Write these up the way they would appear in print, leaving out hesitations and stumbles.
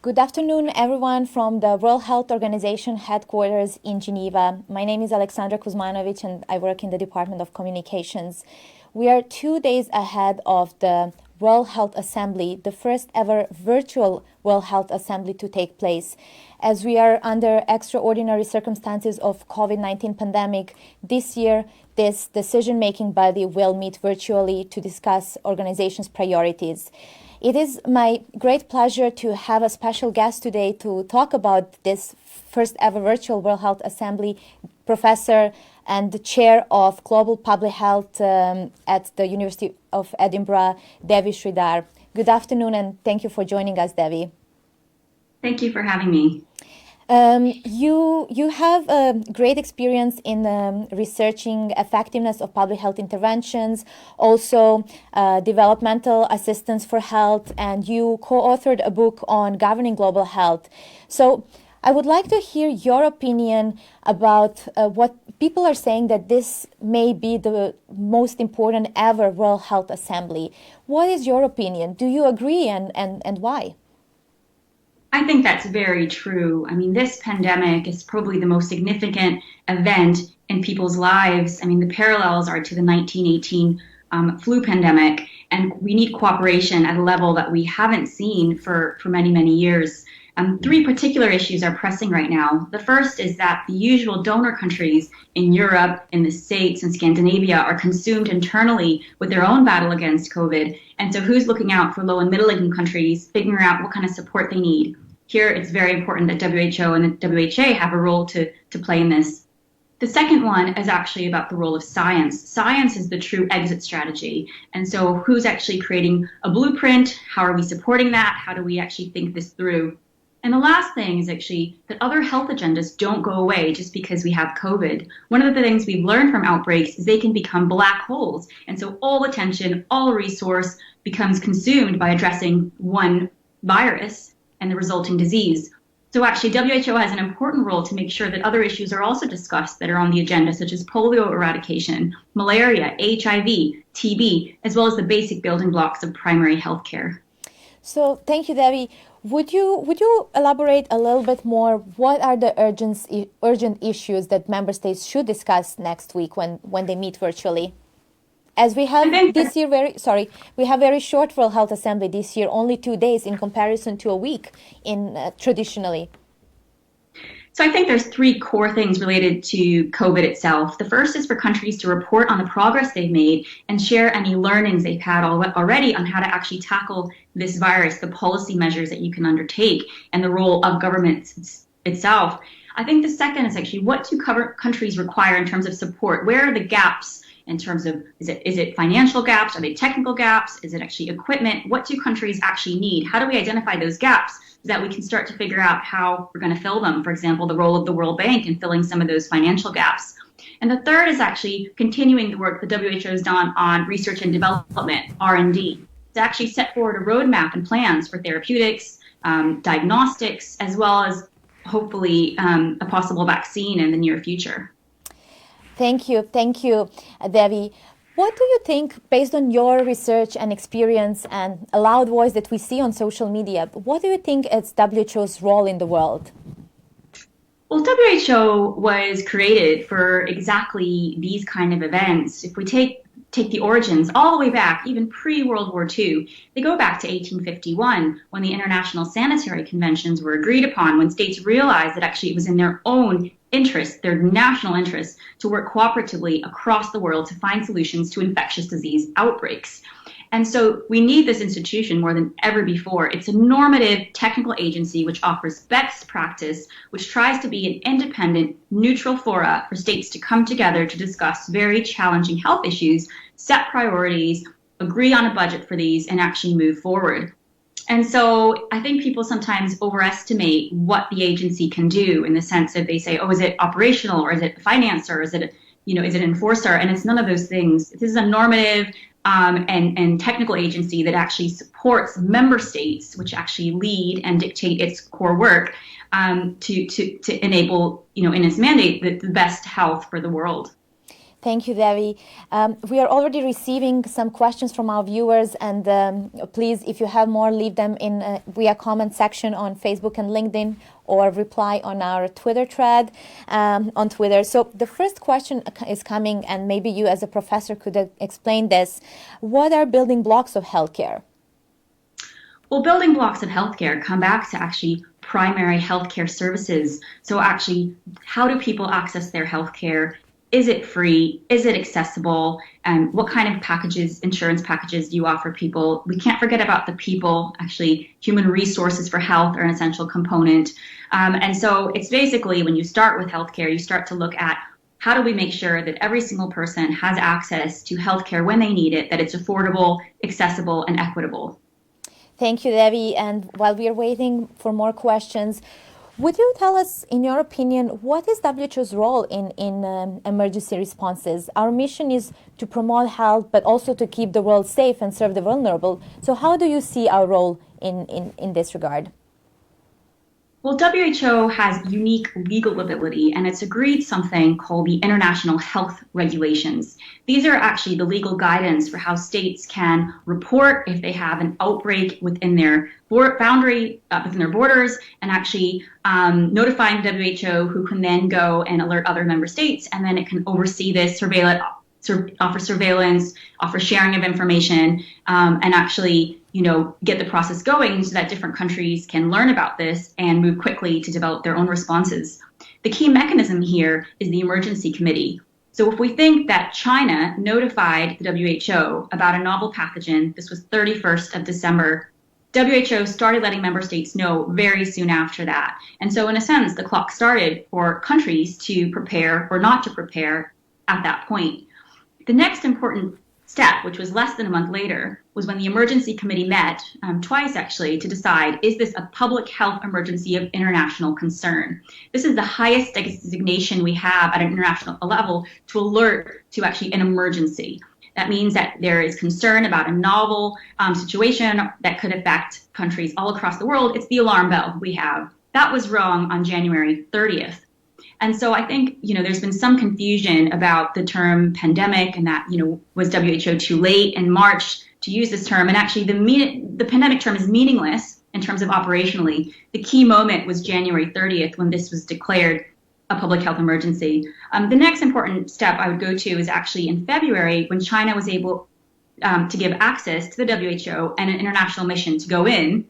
Good afternoon, everyone from the World Health Organization headquarters in Geneva. My name is Alexandra Kuzmanovic and I work in the Department of Communications. We are 2 days ahead of the World Health Assembly, the first ever virtual World Health Assembly to take place. As we are under extraordinary circumstances of COVID-19 pandemic, this year this decision-making body will meet virtually to discuss organization's priorities. It is my great pleasure to have a special guest today to talk about this first ever virtual World Health Assembly, Professor and the Chair of Global Public Health at the University of Edinburgh, Devi Sridhar. Good afternoon and thank you for joining us, Devi. Thank you for having me. You have a great experience in researching effectiveness of public health interventions, also developmental assistance for health, and you co-authored a book on governing global health. So I would like to hear your opinion about what people are saying that this may be the most important ever World Health Assembly. What is your opinion? Do you agree and why? I think that's very true. I mean, this pandemic is probably the most significant event in people's lives. I mean, the parallels are to the 1918 flu pandemic, and we need cooperation at a level that we haven't seen for many, many years. Three particular issues are pressing right now. The first is that the usual donor countries in Europe, in the States, and Scandinavia are consumed internally with their own battle against COVID. And so who's looking out for low and middle income countries, figuring out what kind of support they need? Here, it's very important that WHO and the WHA have a role to play in this. The second one is actually about the role of science. Science is the true exit strategy. And so who's actually creating a blueprint? How are we supporting that? How do we actually think this through? And the last thing is actually that other health agendas don't go away just because we have COVID. One of the things we've learned from outbreaks is they can become black holes. And so all attention, all resource becomes consumed by addressing one virus and the resulting disease. So actually WHO has an important role to make sure that other issues are also discussed that are on the agenda, such as polio eradication, malaria, HIV, TB, as well as the basic building blocks of primary health care. So thank you, Devi. Would you elaborate a little bit more? What are the urgent issues that member states should discuss next week when they meet virtually? As we have this year, we have very short World Health Assembly this year, only 2 days in comparison to a week traditionally. So I think there's three core things related to COVID itself. The first is for countries to report on the progress they've made and share any learnings they've had already on how to actually tackle this virus, the policy measures that you can undertake, and the role of government itself. I think the second is actually what do countries require in terms of support? Where are the gaps in terms of, is it financial gaps? Are they technical gaps? Is it actually equipment? What do countries actually need? How do we identify those gaps so that we can start to figure out how we're going to fill them? For example, the role of the World Bank in filling some of those financial gaps. And the third is actually continuing the work the WHO has done on research and development, R&D, to actually set forward a roadmap and plans for therapeutics, diagnostics, as well as hopefully a possible vaccine in the near future. Thank you, Devi. What do you think, based on your research and experience and a loud voice that we see on social media, what do you think is WHO's role in the world? Well, WHO was created for exactly these kind of events. If we take the origins all the way back, even pre-World War II, they go back to 1851 when the International Sanitary Conventions were agreed upon, when states realized that actually it was in their own interest, their national interest, to work cooperatively across the world to find solutions to infectious disease outbreaks. And so we need this institution more than ever before. It's a normative technical agency which offers best practice, which tries to be an independent, neutral fora for states to come together to discuss very challenging health issues, set priorities, agree on a budget for these, and actually move forward. And so I think people sometimes overestimate what the agency can do in the sense that they say, oh, is it operational, or is it finance, or is it an enforcer? And it's none of those things. This is a normative and technical agency that actually supports member states, which actually lead and dictate its core work to enable, in its mandate, the best health for the world. Thank you, Devi. We are already receiving some questions from our viewers, and please, if you have more, leave them in via comment section on Facebook and LinkedIn, or reply on our Twitter thread on Twitter. So the first question is coming, and maybe you as a professor could explain this. What are building blocks of healthcare? Well, building blocks of healthcare come back to actually primary healthcare services. So actually, how do people access their healthcare? Is it free? Is it accessible? And what kind of packages, insurance packages do you offer people? We can't forget about the people. Actually, human resources for health are an essential component. And so it's basically, when you start with healthcare, you start to look at how do we make sure that every single person has access to healthcare when they need it, that it's affordable, accessible, and equitable. Thank you, Devi. And while we are waiting for more questions, would you tell us, in your opinion, what is WHO's role in emergency responses? Our mission is to promote health, but also to keep the world safe and serve the vulnerable. So how do you see our role in this regard? Well, WHO has unique legal ability, and it's agreed something called the International Health Regulations. These are actually the legal guidance for how states can report if they have an outbreak within their within their borders, and actually notifying WHO, who can then go and alert other member states, and then it can oversee this offer surveillance, offer sharing of information, and actually, get the process going so that different countries can learn about this and move quickly to develop their own responses. The key mechanism here is the emergency committee. So if we think that China notified the WHO about a novel pathogen, this was 31st of December, WHO started letting member states know very soon after that. And so in a sense, the clock started for countries to prepare or not to prepare at that point. The next important step, which was less than a month later, was when the emergency committee met twice actually to decide, is this a public health emergency of international concern? This is the highest designation we have at an international level to alert to actually an emergency. That means that there is concern about a novel situation that could affect countries all across the world. It's the alarm bell we have. That was rung on January 30th. And so I think, there's been some confusion about the term pandemic, and that, was WHO too late in March to use this term? And actually the pandemic term is meaningless in terms of operationally. The key moment was January 30th when this was declared a public health emergency. The next important step I would go to is actually in February, when China was able to give access to the WHO and an international mission to go in.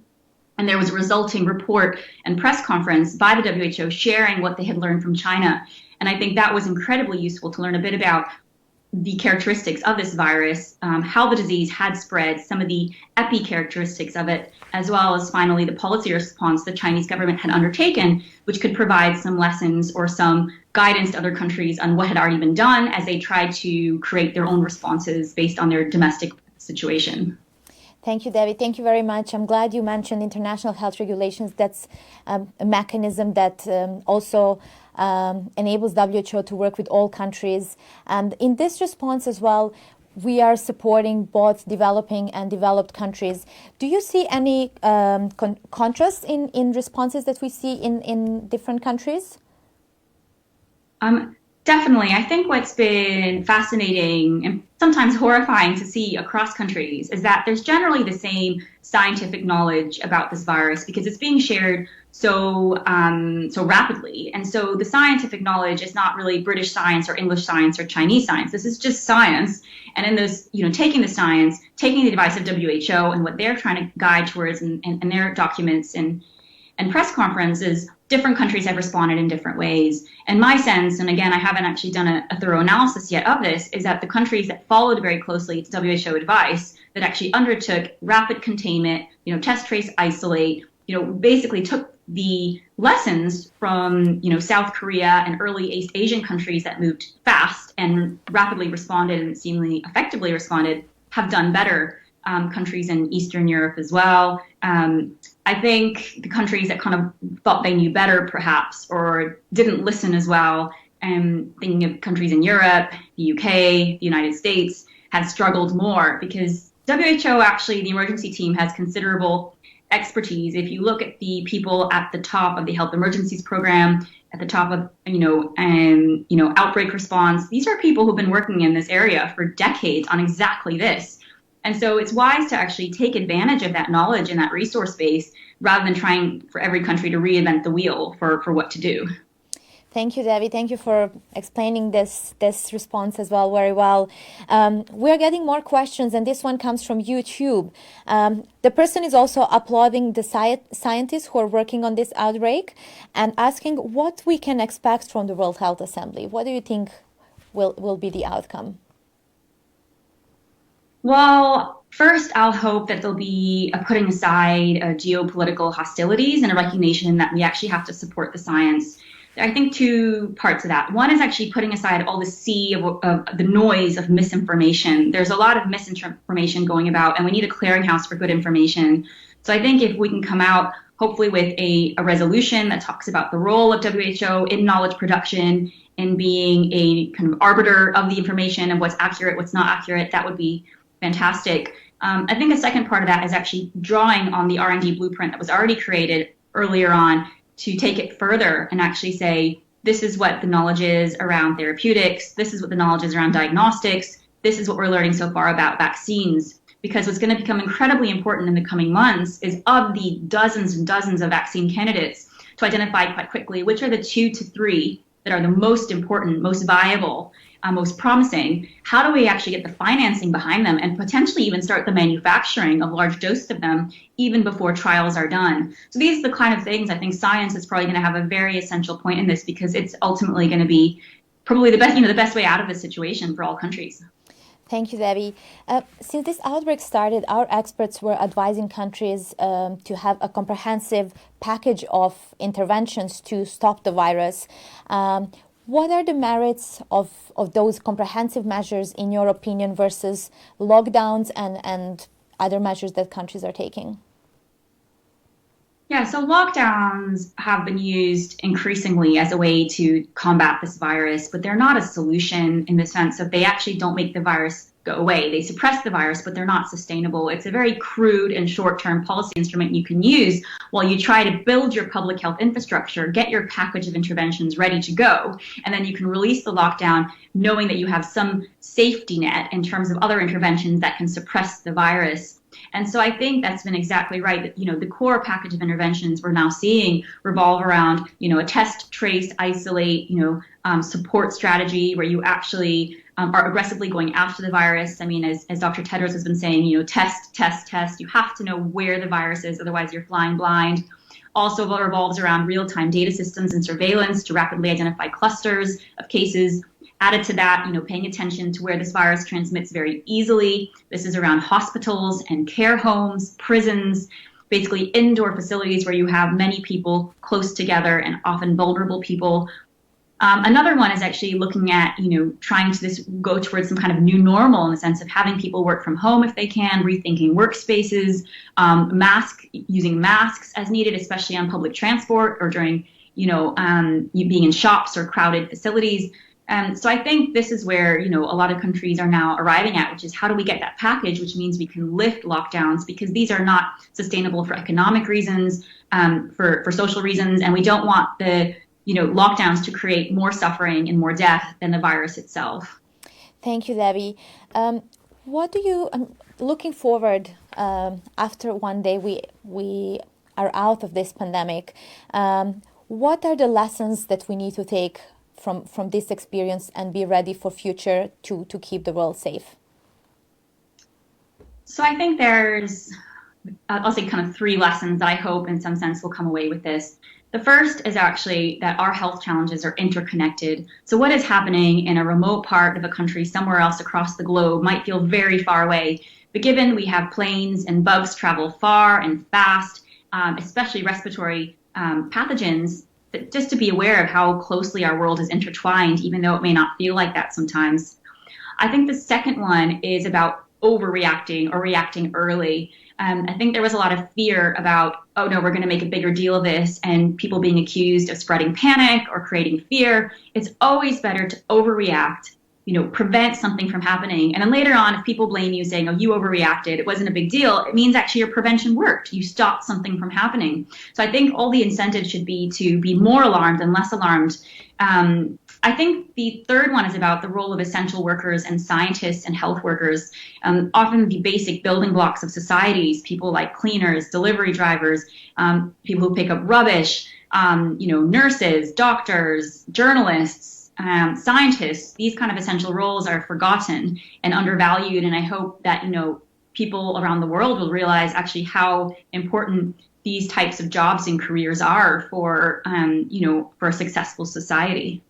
And there was a resulting report and press conference by the WHO sharing what they had learned from China. And I think that was incredibly useful to learn a bit about the characteristics of this virus, how the disease had spread, some of the epi characteristics of it, as well as finally the policy response the Chinese government had undertaken, which could provide some lessons or some guidance to other countries on what had already been done as they tried to create their own responses based on their domestic situation. Thank you, Devi. Thank you very much. I'm glad you mentioned international health regulations. That's a mechanism that also enables WHO to work with all countries. And in this response as well, we are supporting both developing and developed countries. Do you see any contrast in responses that we see in different countries? Definitely. I think what's been fascinating and sometimes horrifying to see across countries is that there's generally the same scientific knowledge about this virus because it's being shared so rapidly. And so the scientific knowledge is not really British science or English science or Chinese science. This is just science. And in those, taking the science, taking the advice of WHO and what they're trying to guide towards in their documents and press conferences, different countries have responded in different ways. And my sense, and again, I haven't actually done a thorough analysis yet of this, is that the countries that followed very closely WHO advice, that actually undertook rapid containment, test, trace, isolate, basically took the lessons from, South Korea and early East Asian countries that moved fast and rapidly responded and seemingly effectively responded, have done better. Countries in Eastern Europe as well. I think the countries that kind of thought they knew better, perhaps, or didn't listen as well, thinking of countries in Europe, the UK, the United States, have struggled more because WHO, actually, the emergency team has considerable expertise. If you look at the people at the top of the health emergencies program, at the top of, outbreak response. These are people who've been working in this area for decades on exactly this. And so it's wise to actually take advantage of that knowledge and that resource base rather than trying for every country to reinvent the wheel for what to do. Thank you, Devi. Thank you for explaining this response as well very well. We're getting more questions, and this one comes from YouTube. The person is also applauding the scientists who are working on this outbreak and asking what we can expect from the World Health Assembly. What do you think will be the outcome? Well, first, I'll hope that there'll be a putting aside geopolitical hostilities and a recognition that we actually have to support the science. I think two parts of that. One is actually putting aside all the sea of the noise of misinformation. There's a lot of misinformation going about, and we need a clearinghouse for good information. So I think if we can come out, hopefully with a resolution that talks about the role of WHO in knowledge production, in being a kind of arbiter of the information and what's accurate, what's not accurate, that would be fantastic. I think a second part of that is actually drawing on the R&D blueprint that was already created earlier on to take it further and actually say, this is what the knowledge is around therapeutics, this is what the knowledge is around diagnostics, this is what we're learning so far about vaccines. Because what's going to become incredibly important in the coming months is of the dozens and dozens of vaccine candidates to identify quite quickly which are the 2 to 3 that are the most important, most viable, most promising. How do we actually get the financing behind them and potentially even start the manufacturing of large doses of them even before trials are done? So these are the kind of things I think science is probably going to have a very essential point in this, because it's ultimately going to be probably the best way out of this situation for all countries. Thank you, Devi. Since this outbreak started, our experts were advising countries to have a comprehensive package of interventions to stop the virus. What are the merits of those comprehensive measures, in your opinion, versus lockdowns and other measures that countries are taking? Yeah, so lockdowns have been used increasingly as a way to combat this virus, but they're not a solution in the sense that they actually don't make the virus go away. They suppress the virus, but they're not sustainable. It's a very crude and short-term policy instrument you can use while you try to build your public health infrastructure, get your package of interventions ready to go, and then you can release the lockdown knowing that you have some safety net in terms of other interventions that can suppress the virus. And so I think that's been exactly right. That, the core package of interventions we're now seeing revolve around, a test, trace, isolate, support strategy where you actually are aggressively going after the virus. I mean, as Dr. Tedros has been saying, test, test, test. You have to know where the virus is, otherwise you're flying blind. Also revolves around real-time data systems and surveillance to rapidly identify clusters of cases. Added to that, paying attention to where this virus transmits very easily. This is around hospitals and care homes, prisons, basically indoor facilities where you have many people close together and often vulnerable people. Another one is actually looking at, trying to go towards some kind of new normal in the sense of having people work from home if they can, rethinking workspaces, using masks as needed, especially on public transport or during, you being in shops or crowded facilities. So I think this is where, a lot of countries are now arriving at, which is how do we get that package, which means we can lift lockdowns, because these are not sustainable for economic reasons, for social reasons, and we don't want the lockdowns to create more suffering and more death than the virus itself. Thank you, Debbie. What do you, looking forward, after one day we are out of this pandemic, what are the lessons that we need to take from this experience and be ready for future to keep the world safe? So I think there's, I'll say kind of 3 lessons that I hope in some sense will come away with this. The first is actually that our health challenges are interconnected. So what is happening in a remote part of a country somewhere else across the globe might feel very far away. But given we have planes and bugs travel far and fast, especially respiratory pathogens, just to be aware of how closely our world is intertwined, even though it may not feel like that sometimes. I think the second one is about overreacting or reacting early. I think there was a lot of fear about, oh no, we're going to make a bigger deal of this, and people being accused of spreading panic or creating fear. It's always better to overreact prevent something from happening. And then later on, if people blame you saying, oh, you overreacted, it wasn't a big deal, it means actually your prevention worked. You stopped something from happening. So I think all the incentive should be to be more alarmed than less alarmed. I think the third one is about the role of essential workers and scientists and health workers, often the basic building blocks of societies, people like cleaners, delivery drivers, people who pick up rubbish, nurses, doctors, journalists, scientists. These kind of essential roles are forgotten and undervalued. And I hope that, people around the world will realize actually how important these types of jobs and careers are for a successful society.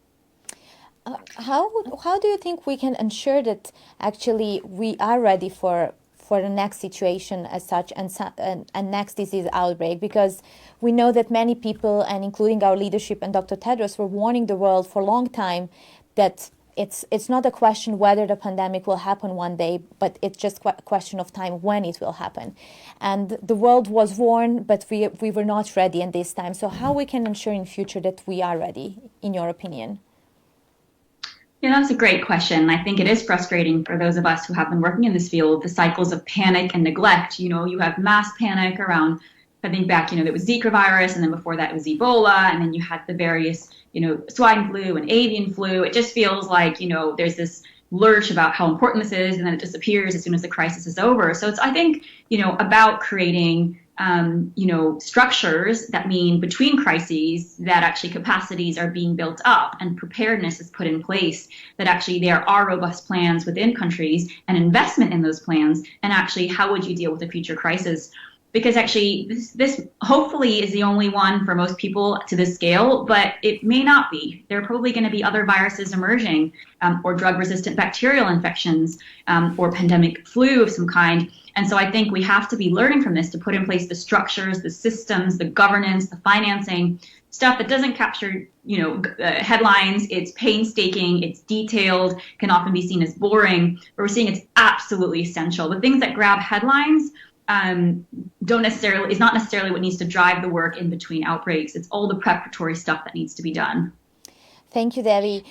How do you think we can ensure that actually we are ready for the next situation as such and next disease outbreak? Because we know that many people, and including our leadership and Dr. Tedros, were warning the world for a long time that it's not a question whether the pandemic will happen one day, but it's just a question of time when it will happen. And the world was warned, but we were not ready in this time. So how we can ensure in future that we are ready, in your opinion? Yeah, that's a great question. I think it is frustrating for those of us who have been working in this field, the cycles of panic and neglect. You have mass panic around, I think back, there was Zika virus, and then before that it was Ebola, and then you had the various, swine flu and avian flu. It just feels like, there's this lurch about how important this is, and then it disappears as soon as the crisis is over. So it's, I think, about creating structures that mean between crises that actually capacities are being built up and preparedness is put in place, that actually there are robust plans within countries and investment in those plans, and actually how would you deal with a future crisis? Because actually this hopefully is the only one for most people to this scale, but it may not be. There are probably going to be other viruses emerging, or drug-resistant bacterial infections, or pandemic flu of some kind. And so I think we have to be learning from this to put in place the structures, the systems, the governance, the financing, stuff that doesn't capture, headlines. It's painstaking, it's detailed, can often be seen as boring, but we're seeing it's absolutely essential. The things that grab headlines is not necessarily what needs to drive the work in between outbreaks. It's all the preparatory stuff that needs to be done. Thank you, Devi.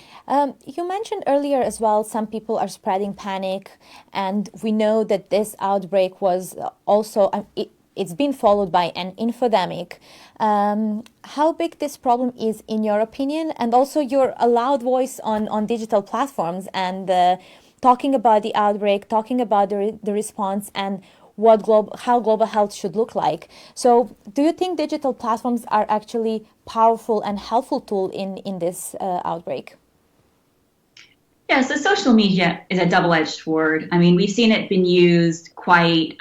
You mentioned earlier as well, some people are spreading panic, and we know that this outbreak was also, it's been followed by an infodemic. How big this problem is in your opinion, and also you're a loud voice on digital platforms and talking about the outbreak, talking about the response and how global health should look like. So do you think digital platforms are actually powerful and helpful tool in this outbreak? Yeah, so social media is a double-edged sword. I mean, we've seen it been used quite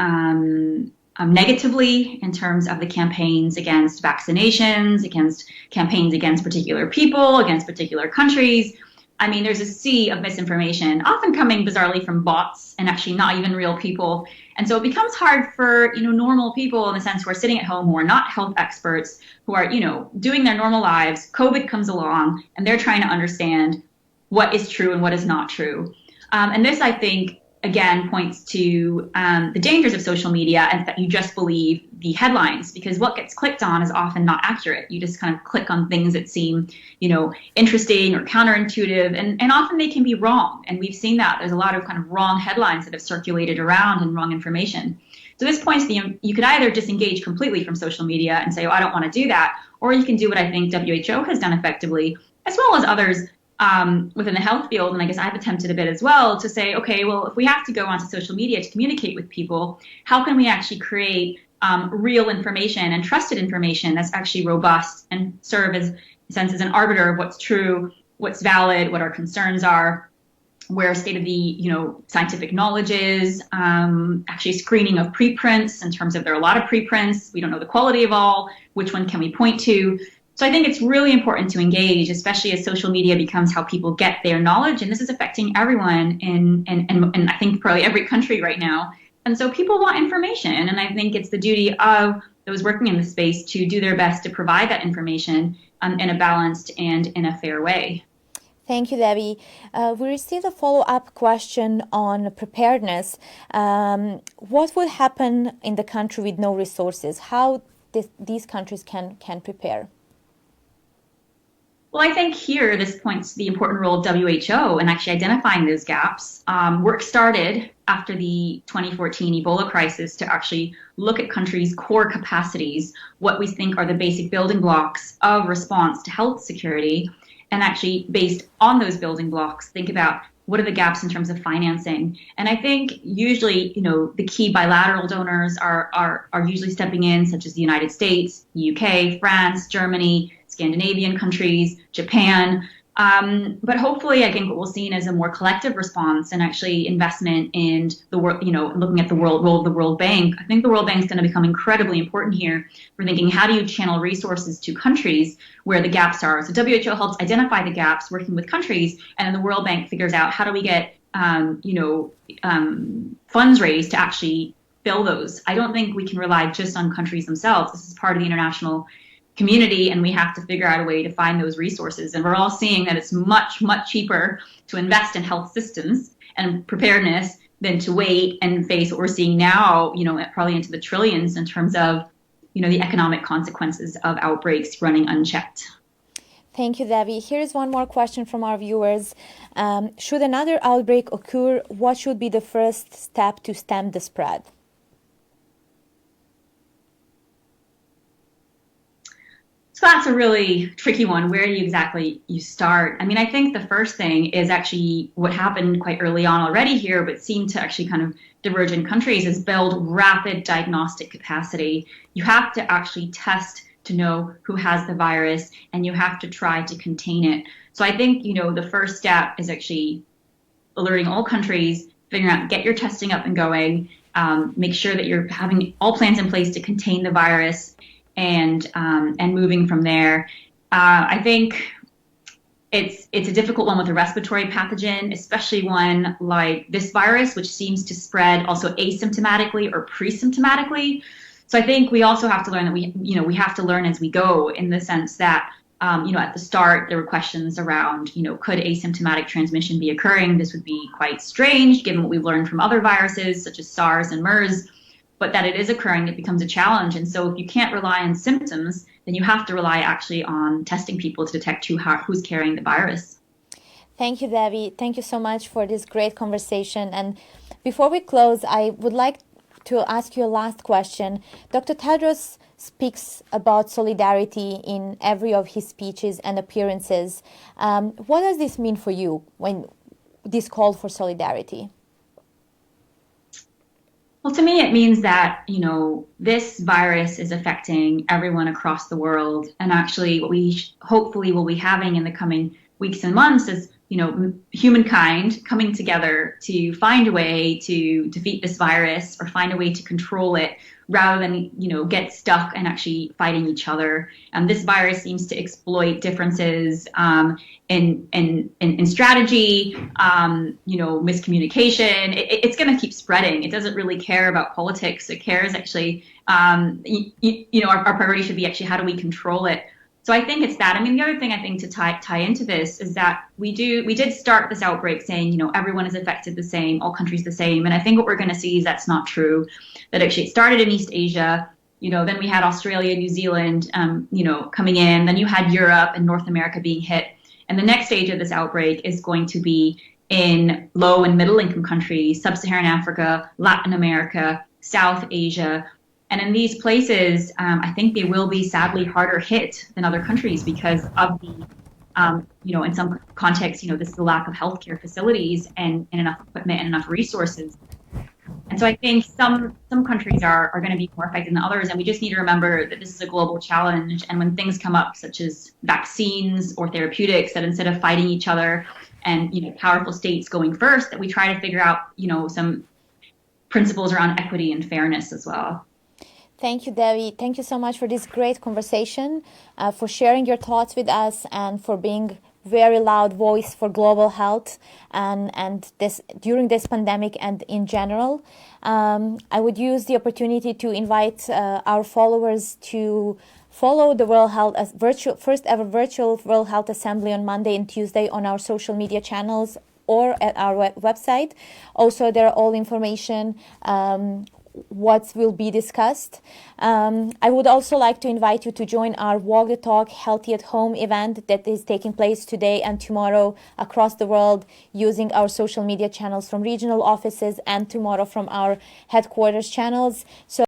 negatively in terms of the campaigns against vaccinations, against campaigns against particular people, against particular countries. I mean, there's a sea of misinformation, often coming bizarrely from bots and actually not even real people. And so it becomes hard for, normal people in the sense who are sitting at home, who are not health experts, who are, doing their normal lives. COVID comes along and they're trying to understand what is true and what is not true. And this, I think, again, points to the dangers of social media and that you just believe the headlines, because what gets clicked on is often not accurate. You just kind of click on things that seem, interesting or counterintuitive, and often they can be wrong. And we've seen that. There's a lot of kind of wrong headlines that have circulated around and wrong information. So this points to you could either disengage completely from social media and say, oh, I don't want to do that, or you can do what I think WHO has done effectively, as well as others within the health field, and I guess I've attempted a bit as well, to say, okay, well, if we have to go onto social media to communicate with people, how can we actually create real information and trusted information that's actually robust and serve as an arbiter of what's true, what's valid, what our concerns are, where state of the scientific knowledge is, actually screening of preprints in terms of there are a lot of preprints, we don't know the quality of all, which one can we point to? So I think it's really important to engage, especially as social media becomes how people get their knowledge. And this is affecting everyone in I think probably every country right now. And so people want information. And I think it's the duty of those working in the space to do their best to provide that information in a balanced and in a fair way. Thank you, Debbie. We received a follow-up question on preparedness. What will happen in the country with no resources? How these countries can prepare? Well, I think here this points to the important role of WHO and actually identifying those gaps. Work started after the 2014 Ebola crisis to actually look at countries' core capacities, what we think are the basic building blocks of response to health security, and actually based on those building blocks, think about what are the gaps in terms of financing. And I think usually, the key bilateral donors are usually stepping in, such as the United States, the UK, France, Germany, Scandinavian countries, Japan. But hopefully, I think what we'll see is a more collective response and actually investment in the world, looking at the role of the World Bank. I think the World Bank is going to become incredibly important here for thinking how do you channel resources to countries where the gaps are. So WHO helps identify the gaps working with countries, and then the World Bank figures out how do we get, funds raised to actually fill those. I don't think we can rely just on countries themselves. This is part of the international community, and we have to figure out a way to find those resources. And we're all seeing that it's much, much cheaper to invest in health systems and preparedness than to wait and face what we're seeing now, probably into the trillions in terms of, the economic consequences of outbreaks running unchecked. Thank you, Devi. Here's one more question from our viewers. Should another outbreak occur, what should be the first step to stem the spread? So that's a really tricky one. Where do you exactly start? I mean, I think the first thing is actually what happened quite early on already here, but seemed to actually kind of diverge in countries, is build rapid diagnostic capacity. You have to actually test to know who has the virus, and you have to try to contain it. So I think, the first step is actually alerting all countries, figuring out, get your testing up and going, make sure that you're having all plans in place to contain the virus, and moving from there. I think it's a difficult one with a respiratory pathogen, especially one like this virus, which seems to spread also asymptomatically or pre-symptomatically. So I think we also have to learn that we have to learn as we go, in the sense that at the start there were questions around could asymptomatic transmission be occurring? This would be quite strange given what we've learned from other viruses such as SARS and MERS. But that it is occurring, it becomes a challenge. And so if you can't rely on symptoms, then you have to rely actually on testing people to detect who's carrying the virus. Thank you, Devi. Thank you so much for this great conversation. And before we close, I would like to ask you a last question. Dr. Tedros speaks about solidarity in every of his speeches and appearances. What does this mean for you, when this call for solidarity? Well, to me, it means that, this virus is affecting everyone across the world. And actually, what we hopefully will be having in the coming weeks and months is, humankind coming together to find a way to defeat this virus or find a way to control it, rather than, get stuck and actually fighting each other. And this virus seems to exploit differences in strategy, miscommunication. It's going to keep spreading. It doesn't really care about politics. It cares actually, our priority should be actually how do we control it. So I think it's that. I mean, the other thing I think to tie into this is that we did start this outbreak saying, everyone is affected the same, all countries the same. And I think what we're going to see is that's not true, that actually it started in East Asia. Then we had Australia, New Zealand, coming in. Then you had Europe and North America being hit. And the next stage of this outbreak is going to be in low and middle income countries, Sub-Saharan Africa, Latin America, South Asia. And in these places, I think they will be sadly harder hit than other countries because of the, in some contexts, this is the lack of healthcare facilities and enough equipment and enough resources. And so I think some countries are going to be more affected than others. And we just need to remember that this is a global challenge. And when things come up, such as vaccines or therapeutics, that instead of fighting each other and, powerful states going first, that we try to figure out, some principles around equity and fairness as well. Thank you, Devi. Thank you so much for this great conversation, for sharing your thoughts with us, and for being very loud voice for global health and this during this pandemic and in general. I would use the opportunity to invite our followers to follow the World Health first ever virtual World Health Assembly on Monday and Tuesday on our social media channels or at our website. Also, there are all information what will be discussed. I would also like to invite you to join our Walk the Talk Healthy at Home event that is taking place today and tomorrow across the world, using our social media channels from regional offices and tomorrow from our headquarters channels. So